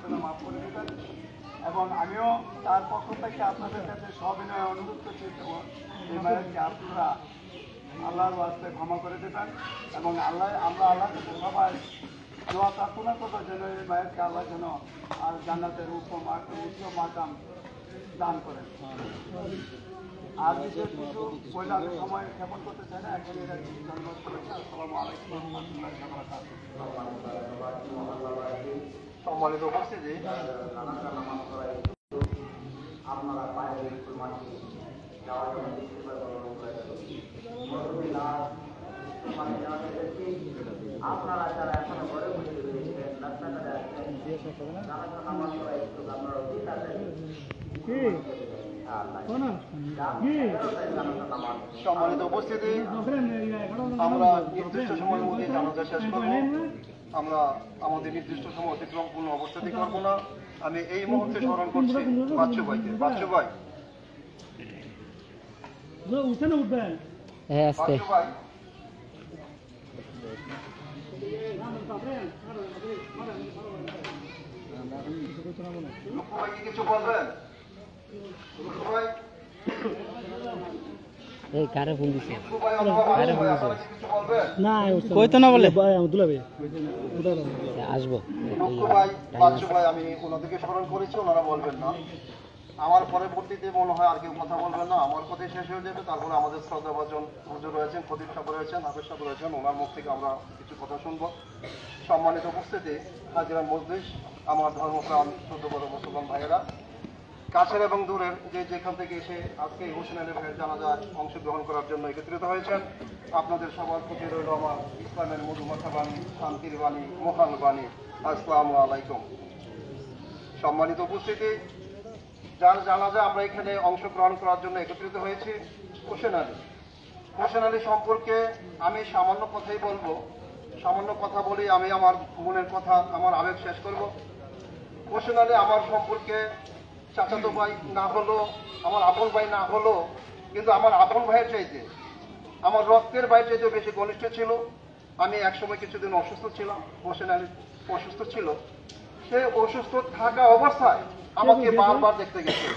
যেন মাফ করে দেবেন। এবং আমিও তার পক্ষ থেকে আপনাদের কাছে সবিনয় অনুরোধ করছি, এই মায়েরকে আপনারা আল্লাহর ওয়াস্তে ক্ষমা করে দেবেন। এবং আমরা আল্লাহর কাছে সবাই দোয়া প্রার্থনা করবো যেন এই মায়েরকে আল্লাহ যেন আর জান্নাতের উচ্চ মাকাম দান করেন। আর বিশেষ কিছু বলে আমি সময় ক্ষেপণ করতে চাই না, এখন এটা জন্মদিন করেছে। আসসালামু আলাইকুম ওয়া রাহমাতুল্লাহি ওয়া বারাকাতুহু। সম্মানিত উপস্থিতি, আপনারা বাইরে যাওয়ার জন্য আপনারা যারা এখনো ঘরে বসে রয়েছেন, রাস্তাঘাটে আসছেন, আপনারা উচিত আছেন। সম্মানিত উপস্থিতি, আমরা নির্দিষ্ট সময়ের মধ্যে জানাজা শেষ করব। আমরা আমাদের নির্দিষ্ট সময় অতিক্রম কোনো অবস্থাতে করবো না। আমি এই মুহূর্তে স্মরণ করছি বাচ্চু ভাইকে। বাচ্চু ভাই, বাচ্চু ভাই, লক্ষ্য ভাই কি কিছু বলবেন? লক্ষ্য ভাই, এই কারে ফোন দিছে? না কইতো না বলে আসবো। লক্ষ্য ভাই, বাচ্চু ভাই, আমি ওনাদেরকে স্মরণ করেছি, ওনারা বলবেন না। আমার পরবর্তীতে মনে হয় আর কেউ কথা বলবেন না। আমার কথাই শেষ হয়ে যাবে। তারপরে আমাদের শ্রদ্ধাভাজন হুজুর রয়েছেন, খতিব সাহেব রয়েছেন, হাফেজ সাহেব রয়েছেন, ওনার মুখ থেকে আমরা কিছু কথা শুনবো। সম্মানিত উপস্থিতি, হাজিরা মজলিস, আমার ধর্মপ্রাণ শ্রদ্ধাবড় মুসলমান ভাইয়েরা, কাছের এবং দূরের যে যেখান থেকে এসে আজকে হোসেন আলী ভাইয়ের জানাজায় অংশগ্রহণ করার জন্য একত্রিত হয়েছেন, আপনাদের সবার প্রতি রইল আমার ইসলামের মধুমাখা বাণী, শান্তির বাণী, মহান বাণী। আসসালামু আলাইকুম। সম্মানিত উপস্থিতি, যার জানাজা আমরা এখানে অংশগ্রহণ করার জন্য একত্রিত হয়েছি, হোসেন আলী। হোসেন আলী সম্পর্কে আমি সামান্য কথাই বলবো। সামান্য কথা বলেই আমি আমার মনের কথা, আমার আবেগ শেষ করব। হোসেন আলী আমার সম্পর্কে চাচাতো ভাই না হলো, আমার আপন ভাই না হলো, কিন্তু আমার আপন ভাইয়ের চাইতে, আমার রক্তের ভাইয়ের চাইতে বেশি ঘনিষ্ঠ ছিল। আমি একসময় কিছুদিন অসুস্থ ছিলাম, হোসেন আলী অসুস্থ ছিল। সে অসুস্থ থাকা অবস্থায় আমাকে বারবার দেখতে গেছে।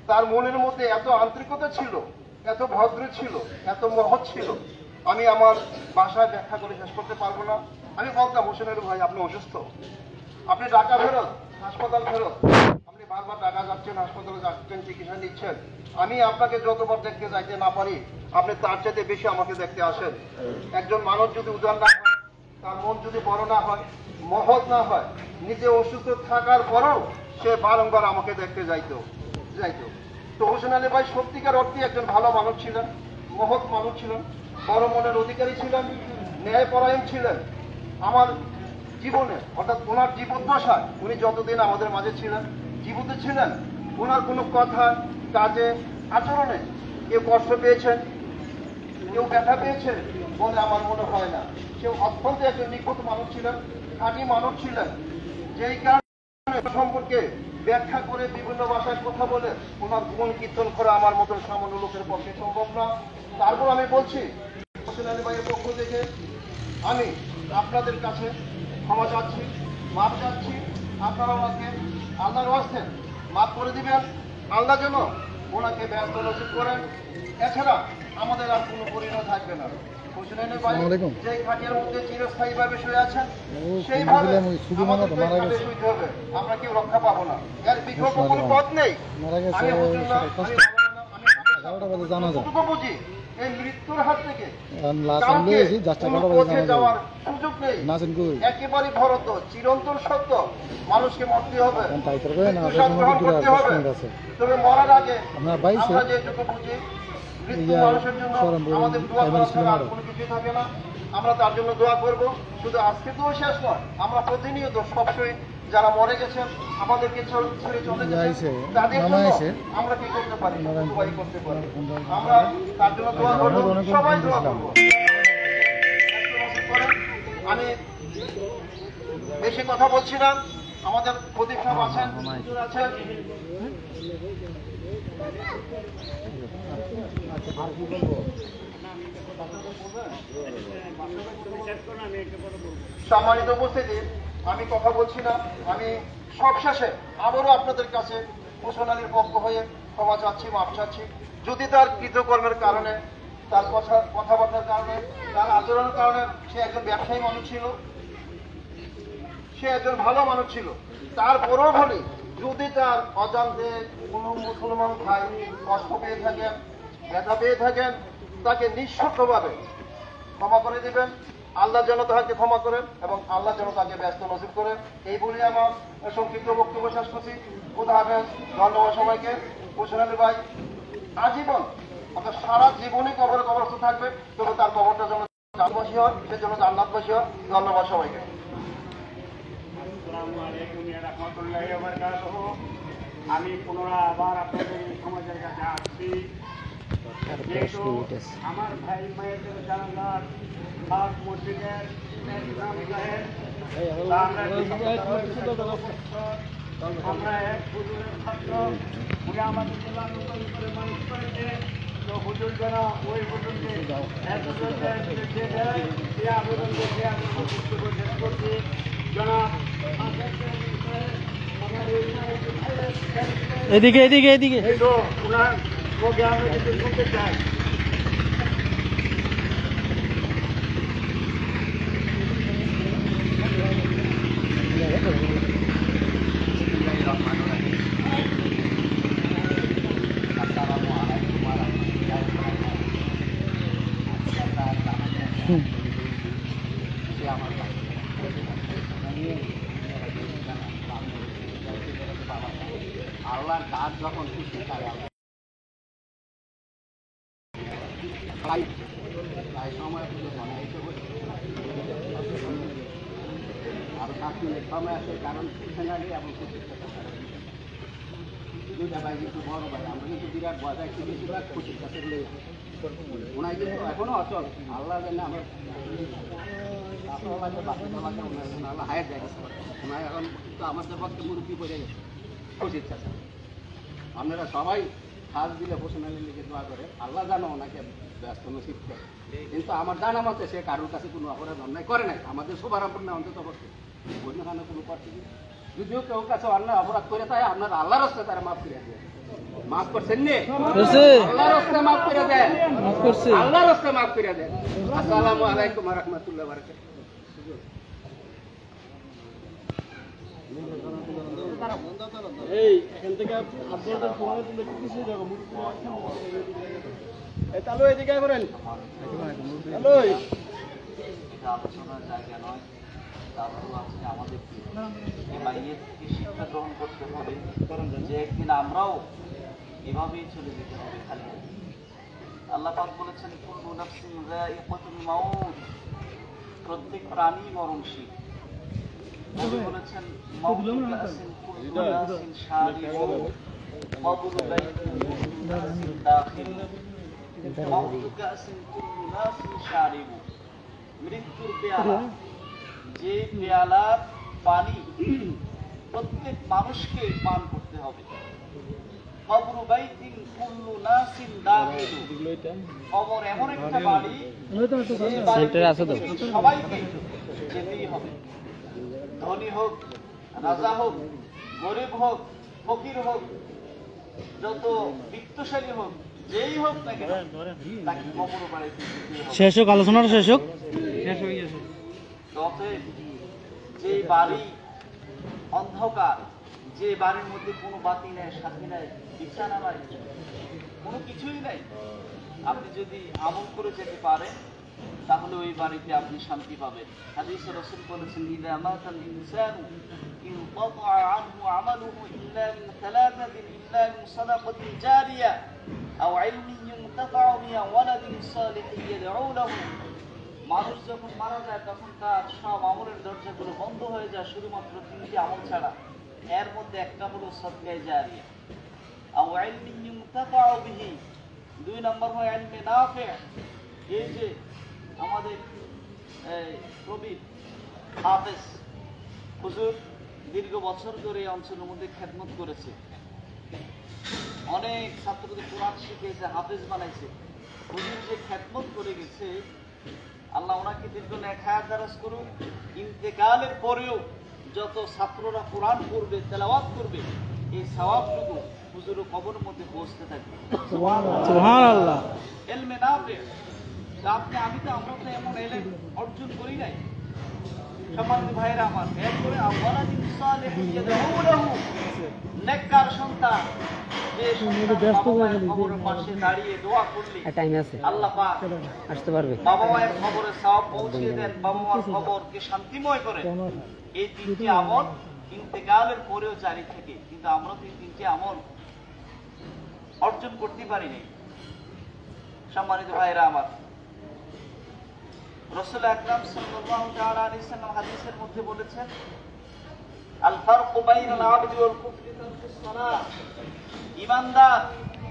তার মনের মধ্যে এত আন্তরিকতা ছিল, এত ভদ্র ছিল, এত মহৎ ছিল, আমি আমার বাসায় ব্যাখ্যা করে শেষ করতে পারবো না। আমি বলতাম, হোসেন আলী ভাই, আপনি অসুস্থ, আপনি ঢাকা ফেরত, হাসপাতাল ফেরত, আপনি বারবার ঢাকা যাচ্ছেন, হাসপাতালে যাচ্ছেন, চিকিৎসা নিচ্ছেন। আমি আপনাকে যতবার দেখতে যাইতে না পারি, আপনি তার চাইতে বেশি আমাকে দেখতে আসেন। একজন মানুষ যদি উদার না হয়, তার মন যদি বড় না হয়, মহৎ না হয়, নিজে অসুস্থ থাকার পরেও সে বারংবার আমাকে দেখতে যাইতো। তো হোসেন আলী ভাই সত্যিকার অর্থে একজন ভালো মানুষ ছিলেন, মহৎ মানুষ ছিলেন, বড় মনের অধিকারী ছিলেন, ন্যায়পরায়ণ ছিলেন। আমার জীবনে, অর্থাৎ ওনার জীবদ্দশায় উনি যতদিন আমাদের মাঝে ছিলেন, জীবিত ছিলেন, ওনার কোনো কথা, কাজে, আচরণে কেউ কষ্ট পেয়েছেন, কেউ ব্যথা পেয়েছেন বলে আমার মনে হয় না। কেউ অত্যন্ত একজন নিখুঁত মানুষ ছিলেন, খাঁটি মানুষ ছিলেন। যেই কারণে সম্পর্কে ব্যাখ্যা করে বিভিন্ন ভাষায় কথা বলে ওনার গুণ কীর্তন করা আমার মতন সামান্য লোকের পক্ষে সম্ভব না। তারপর আমি বলছি, হোসেন আলী ভাইয়ের পক্ষ থেকে আমি আপনাদের কাছে ক্ষমা চাচ্ছি, মাপ চাচ্ছি। আপনারা ওনাকে আল্লাহর ওয়াস্তে মাফ করে দিবেন। আল্লাহ যেন ওনাকে ব্যস্ত নসিব করেন। এছাড়া আমাদের আর কোনো পরিণয় থাকবে না। হোসেন আলী ভাই যে খাটিয়ার মধ্যে চিরস্থায়ীভাবে শুয়ে আছেন, সেইভাবে আমাদের শুইতে হবে। আমরা কেউ রক্ষা পাবো না, এর বিকল্প কোনো পথ নেই। আমি বুঝি এই মৃত্যুর হাত থেকে যাওয়ার সুযোগ নেই, একেবারে ভরত, চিরন্তন সত্য। মানুষকে মরতে হবে, করতে হবে, তবে মরার আগে আমরা যেটুকু বুঝি, মৃত্যু মানুষের জন্য আমাদের দোয়া করা ছাড়া আর কোনো কিছু থাকে না। আমরা তার জন্য দোয়া করব। শুধু আজকে তো শেষ নয়, আমরা প্রতিনিয়ত সবসময় যারা মরে গেছেন, আমাদেরকে ছেড়ে চলে গেছেন, তাদের জন্য আমরা কি করতে পারি? দোয়াই করতে পারি। আমরা তার জন্য দোয়া করব, সবাই দোয়া করব। আমি বেশি কথা বলছি না। আমাদের খতিব সাহেব আছেন, হুজুর আছেন। আর কি বলবো? সম্মানিত উপস্থিতি, আমি কথা বলছি না। আমি সবশেষে আবারও আপনাদের কাছে হোসেন আলীর পক্ষ হয়ে ক্ষমা চাচ্ছি, মাপ চাচ্ছি। যদি তার কৃতকর্মের কারণে, তার কথাবার্তার কারণে, তার আচরণের কারণে সে একজন ব্যবসায়ী মানুষ ছিল, সে একজন ভালো মানুষ ছিল, তারপরেও বলি যদি তার অজান্তে কোনো মুসলমান ভাই কষ্ট পেয়ে থাকেন, ব্যথা পেয়ে থাকেন, তাকে নিঃশর্তভাবে ক্ষমা করে দিবেন। আল্লাহ যেন তাকে ক্ষমা করেন এবং আল্লাহ যেন তাকে ব্যস্ত নসিব করেন। এই বলে আমার সংক্ষিপ্ত বক্তব্য শেষ করছি। খোদা হাফেজ। ধন্যবাদ সবাইকে। হোসেন আলী ভাই আজীবন অর্থাৎ সারা জীবনই কবরস্থ থাকবে, তবে তার কবরটা যেন জান্নাতবাসী হয়, সে যেন জান্নাতবাসী হয়। ধন্যবাদ সবাইকে। আমি পুনরায় আবার আপনাদের সমাজের কাছে আসছি। যেহেতু আমার ভাই মায়ের জানালার বাদ মসজিদের ইমাম সাহেব, আমরা এক হুজুরের ছাত্র, উনি আমাদের জেলা নতুন করে মানুষ করেছে। তো হুজুর যেন ওই হুজুরকে সে আবেদন দেখে আমি বক্তব্য শেষ করছি। জনাব এদিকে এদিকে এদিকে তো ওনার মুখে আমরা কিছু শুনতে চাই। আল্লাহর কাজ যখন খুশি তাই প্রায় সময় মনে হয়েছে আরো 7 মিনিট সময় আছে, কারণ সেনালি এবং দুইটা ভাই কিন্তু বড় ভাই, আমরা কিন্তু বিরাট বজায় কি বেশিরভাগ খুশির কাছে ওনায় কিন্তু এখনো অচল। আল্লাহ জানে আমার আল্লাহ হায়াত যায় ওনায় এখন তো আমাদের পক্ষে মুরব্বী পড়ে গেছে খুশির কাছে। আপনারা সবাই হাত দিলে হোসেন আলীর লিখে দোয়া করে, আল্লাহ জানো ওনাকে ব্যস্ত নসিব করে। কিন্তু আমার জানা মতে সে কারোর কাছে কোনো অপরাধ অন্যায় করে নাই, আমাদের সবার আপনি অন্তত পক্ষে অন্যখানে কোনো করতে যদিও কেউ কাছে অন্যায় অপরাধ করে তাই আপনার আল্লাহর রাস্তায় তারা মাফ করে দেয়। মাফ করছেন নি? আল্লাহর রাস্তায় মাফ করে দেন, আল্লাহর রাস্তায় মাফ করে দেন। আসসালামু আলাইকুম ওয়া রাহমাতুল্লাহি ওয়া বারাকাতুহু। এই এখান থেকে আপনাদের ফোনে তুলে কিছু দেখো তাহলে এদিকে করেন। হ্যালো, এটা আলোচনার জায়গা নয়, তারপর আজকে আমাদেরকে এই মাইয়ের থেকে শিক্ষা গ্রহণ করতে হবে যে একদিন আমরাও এভাবেই চলে যেতে হবে খালি। আল্লাহ পাক বলেছেন কুল্লু নাফসিন যায়িকাতুল মাউত, প্রত্যেক প্রাণী মরণশীল। নবী বলেছেন মাউতু কাসিন কুল্লু নাসিন শারিবু মাউতু বাইতিন নাসিন দাখিল, মাউতু কাসিন কুল্লু নাসিন শারিবু, মৃত্যুর পেয়ালা, যে পেয়ালার পানি প্রত্যেক মানুষকে পান করতে হবে। কবরু বাইতিন কুল্লু নাসিন দাখিল, কবর এমন একটা বাড়ি যে বাড়িতে সবাইকে যেতেই হবে। ধনী হোক, রাজা হোক, গরিব হোক, ফকির হোক, যত বিত্তশালী হোক, যেই হোক না কেন তাকে কবর বাড়িতে যেতেই হবে। শেষ হোক, আলোচনাটা শেষ হোক। অতএব যে বাড়ি অন্ধকার, যে বাড়ির মধ্যে কোনো বাতি নেই, সাথী নেই, বিছানা নাই, কোনো কিছুই নেই, আপনি যদি আমল করে যেতে পারেন তাহলে ওই বাড়িতে আপনি শান্তি পাবেন। হাদিসে রাসূল বলেছেন ইযা মাতাল ইনসানু ইনকাতা আনহু আমালুহু ইল্লা মিন সালাসাতিন ইল্লা মিন সাদাকাতিন জারিয়া আও ইলমিন ইনতাফা'u বিহি ওয়ালাদিন সালিহিন ইয়াদউ লাহু। মানুষ যখন মারা যায় তখন তার সব আমলের দরজাগুলো বন্ধ হয়ে যায় শুধুমাত্র 3টি আমল ছাড়া। এর মধ্যে একটা হলো সাদকায়ে জারিয়া, আও ইলমিন ইনতাফা'u বিহি, 2 নম্বর হয় ইলমে নাফি'। এই যে আমাদের প্রবীণ হাফেজ হুজুর দীর্ঘ বছর ধরে এই অঞ্চলের মধ্যে খেদমত করেছে, অনেক ছাত্রদের কোরআন শিখিয়েছে, হাফেজ বানাইছে। হুজুর যে খেদমত করে গেছে, আল্লাহ ওনাকে দীর্ঘ নেক হায়াত দারাজ করুন। ইন্তেকালের পরেও যত ছাত্ররা কোরআন পড়বে, তেলাওয়াত করবে, এই সওয়াবটুকু হুজুরের কবরের মধ্যে পৌঁছতে থাকবে। সুবহানাল্লাহ। এলমে নাফে। আমি তো আমরা তো এমন এলেম অর্জন করি নাই। সম্মানিত ভাইরা আমার, এরপরে আওয়ালাদিন সালিহিন ইয়াদউলাহু, নেককার সন্তান যে সন্তান বাবা মায়ের কবরের পাশে দাঁড়িয়ে দোয়া করলে আল্লাহ পাক আসতে পারবে। বাবা মায়ের খবরে সওয়াব পৌঁছিয়ে দেন, বাবা মার খবরকে শান্তিময় করে। এই তিনটি আমল ইন্তেকালের পরেও জারি থাকে, কিন্তু আমরা তো এই তিনটি আমল অর্জন করতে পারি নাই। সম্মানিত ভাইরা আমার, রাসূল আকরাম সাল্লাল্লাহু তাআলা আলাইহি সাল্লাম হাদিসের মধ্যে বলেছেন, আল ফারকু বাইনাল আবদি ওয়াল কুফরি তারকুস সালাহ। ঈমানদার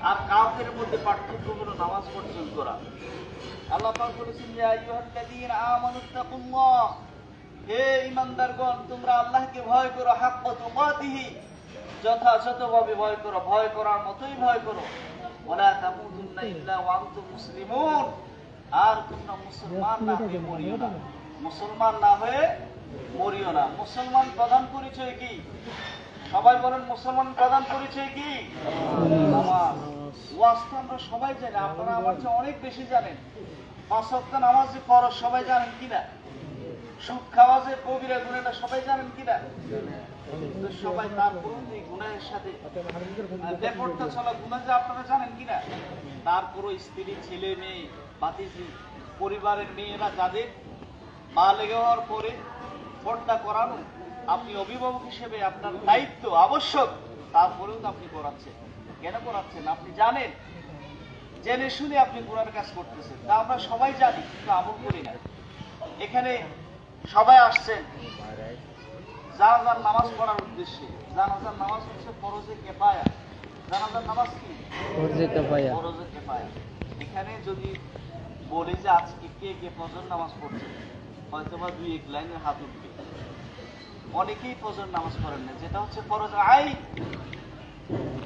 আর কাফেরের মধ্যে পার্থক্য হলো নামাজ বর্জন করা। আল্লাহ পাক বলেছেন, ইয়া আইয়ুহাল্লাযীনা আমানুত্তাকুল্লাহ, হে ঈমানদারগণ, তোমরা আল্লাহকে ভয় করো, হাক্কা তুকাতিহি, যথাযথভাবে ভয় করো, ভয় করার মতোই ভয় করো। ওয়ালা তামুতুন্না ইল্লা ওয়া আনতুম মুসলিমুন, আর তোমরা মুসলমান না হয়ে মরিও না। মুসলমান না হয়ে মরিও না। মুসলমান প্রধান পরিচয় কি? সবাই বলেন, মুসলমান প্রধান পরিচয় কি? নামাজ। ওয়াজ তো আমরা সবাই জানি, আপনারা আমার চেয়ে অনেক বেশি জানেন। 5 ওয়াক্ত নামাজ যে ফরজ সবাই জানেন কিনা? সুদ খাওয়া যে কবিরা গুনাহ, এটা সবাই জানেন কিনা? তো সবাই, তারপরেও যে গুনাহের সাথে বেপরোয়া চলা গুনাহ যে আপনারা জানেন কিনা? তারপরও স্ত্রী, ছেলে, মেয়ে, ভাতিজি, পরিবারের মেয়েরা যাদের বালেগ হওয়ার পরে পর্দা করানো, আপনি অভিভাবক হিসেবে আপনার দায়িত্ব আবশ্যক, তারপরেও তো আপনি করাচ্ছেন। কেন করাচ্ছেন? আপনি জানেন, জেনে শুনে আপনি গুনার কাজ করতেছেন। তা আমরা সবাই জানি, কিন্তু আমল করি না। এখানে সবাই আসছেন জানাজার নামাজ পড়ার উদ্দেশ্যে। জানাজার নামাজ হচ্ছে ফরজে কিফায়া। জানাজার নামাজ কি? ফরজে কিফায়া। ফরজে কিফায়া। এখানে যদি বলি যে আজকে কে কে ফজর নামাজ পড়ছে, হয়তোবা 2-1 লাইনের হাত উঠবে। অনেকেই ফজর নামাজ পড়েন না, যেটা হচ্ছে ফরজ আইন।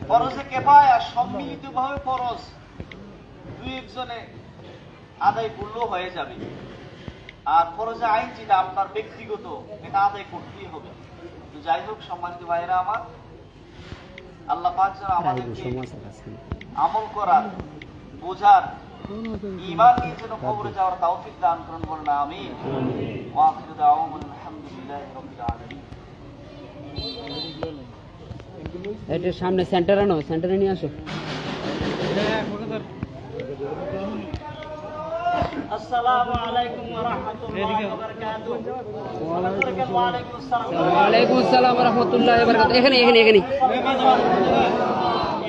ফরজে কিফায়া সম্মিলিতভাবে ফরজ, 2-1 জনে আদায় করলেও হয়ে যাবে। আর ফরজে আইন যেটা আপনার ব্যক্তিগত, এটা আদায় করতেই হবে। তো যাই হোক, সম্মানিত ভাইরা আমার, আল্লাহ পাক যেন আমাদেরকে আমল করার, বোঝার, ঈমান নিয়ে যেন কবরে যাওয়ার তৌফিক দান করুন, বলেন আমিন। ওয়া আখিরু দাওয়ানা আলহামদুলিল্লাহি রাব্বিল আলামিন। এটা সামনে সেন্টারে নাও, সেন্টারে নিয়ে আসো। আসসালামু আলাইকুম ওয়া রাহমাতুল্লাহি ওয়া বারাকাতুহু। ওয়া আলাইকুম আসসালাম ওয়া রাহমাতুল্লাহি ওয়া বারাকাতুহু। এখানে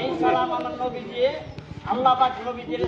এই সালাম আমার নবীজি, আল্লাহ পাক নবীজির